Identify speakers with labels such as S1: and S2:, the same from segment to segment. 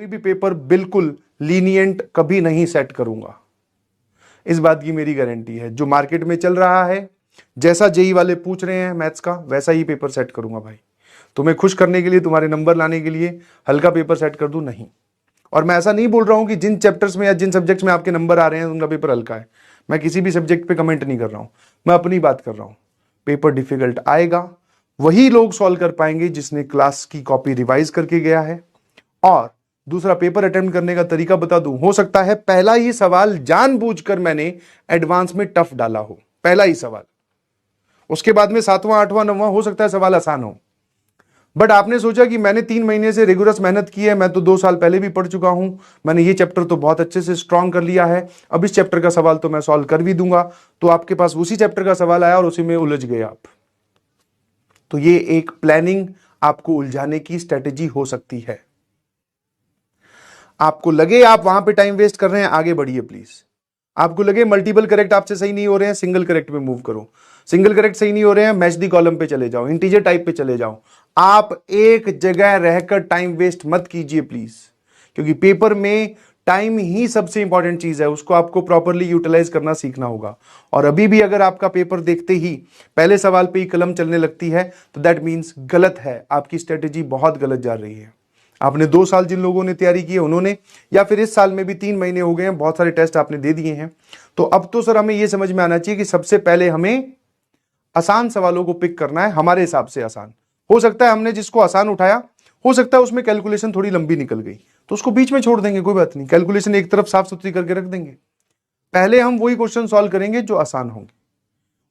S1: कोई भी पेपर बिल्कुल लीनियंट कभी नहीं सेट करूंगा, इस बात की मेरी गारंटी है। जो मार्केट में चल रहा है, जैसा जेई वाले पूछ रहे हैं मैथ्स का, वैसा ही पेपर सेट करूंगा भाई। तुम्हें खुश करने के लिए, तुम्हारे नंबर लाने के लिए हल्का पेपर सेट कर दूं? नहीं। और मैं ऐसा नहीं बोल रहा हूं कि जिन चैप्टर्स में या जिन सब्जेक्ट्स में आपके नंबर आ रहे हैं उनका पेपर हल्का है। मैं किसी भी सब्जेक्ट पे कमेंट नहीं कर रहा हूं, मैं अपनी बात कर रहा हूं। पेपर डिफिकल्ट आएगा, वही लोग सॉल्व कर पाएंगे जिसने क्लास की कॉपी रिवाइज करके गया है। और दूसरा, पेपर अटेम्प्ट करने का तरीका बता दूं, हो सकता है पहला ही सवाल जानबूझकर मैंने एडवांस में टफ डाला हो, पहला ही सवाल। उसके बाद में 7वां 8वां 9वां हो सकता है सवाल आसान हो, बट आपने सोचा कि मैंने 3 महीने से रेगुलर मेहनत की है, मैं तो 2 साल पहले भी पढ़ चुका हूं, मैंने ये चैप्टर तो बहुत अच्छे से स्ट्रांग कर लिया है, अब इस चैप्टर का सवाल तो मैं सॉल्व कर भी दूंगा। तो आपके पास उसी चैप्टर का सवाल आया और उसी में उलझ गए आप। तो ये एक प्लानिंग आपको उलझाने की स्ट्रेटेजी हो सकती है। आपको लगे आप वहां पे टाइम वेस्ट कर रहे हैं, आगे बढ़िए प्लीज। आपको लगे मल्टीपल करेक्ट आपसे सही नहीं हो रहे हैं, सिंगल करेक्ट में मूव करो। सिंगल करेक्ट सही नहीं हो रहे हैं, मैच दी कॉलम पे चले जाओ, इंटीजर टाइप पे चले जाओ। आप एक जगह रहकर टाइम वेस्ट मत कीजिए प्लीज, क्योंकि पेपर में टाइम ही सबसे इंपॉर्टेंट चीज है, उसको आपको प्रॉपरली यूटिलाइज करना सीखना होगा। और अभी भी अगर आपका पेपर देखते ही पहले सवाल पे ही कलम चलने लगती है तो दैट मीन्स गलत है, आपकी स्ट्रेटेजी बहुत गलत जा रही है। आपने 2 साल जिन लोगों ने तैयारी की है उन्होंने, या फिर इस साल में भी 3 महीने हो गए हैं, बहुत सारे टेस्ट आपने दे दिए हैं, तो अब तो सर हमें यह समझ में आना चाहिए कि सबसे पहले हमें आसान सवालों को पिक करना है, हमारे हिसाब से आसान। हो सकता है हमने जिसको आसान उठाया, हो सकता है उसमें कैलकुलेशन थोड़ी लंबी निकल गई, तो उसको बीच में छोड़ देंगे, कोई बात नहीं, कैलकुलेशन एक तरफ साफ सुथरी करके रख देंगे। पहले हम वही क्वेश्चन सॉल्व करेंगे जो आसान होंगे,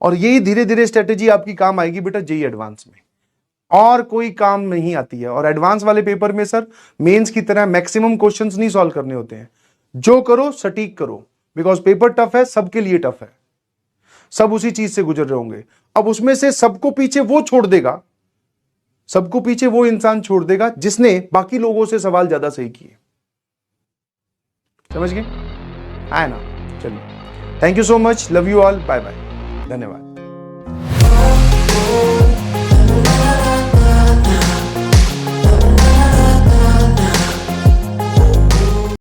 S1: और यही धीरे धीरे स्ट्रेटेजी आपकी काम आएगी बेटा जेईई एडवांस में, और कोई काम नहीं आती है। और एडवांस वाले पेपर में सर मेंस की तरह मैक्सिमम क्वेश्चंस नहीं सॉल्व करने होते हैं, जो करो सटीक करो, बिकॉज पेपर टफ है, सबके लिए टफ है, सब उसी चीज से गुजर रहे होंगे। अब उसमें से सबको पीछे वो छोड़ देगा, सबको पीछे वो इंसान छोड़ देगा जिसने बाकी लोगों से सवाल ज्यादा सही किए। समझ गए? है ना? चलिए, thank you so much, love you all, bye bye, धन्यवाद।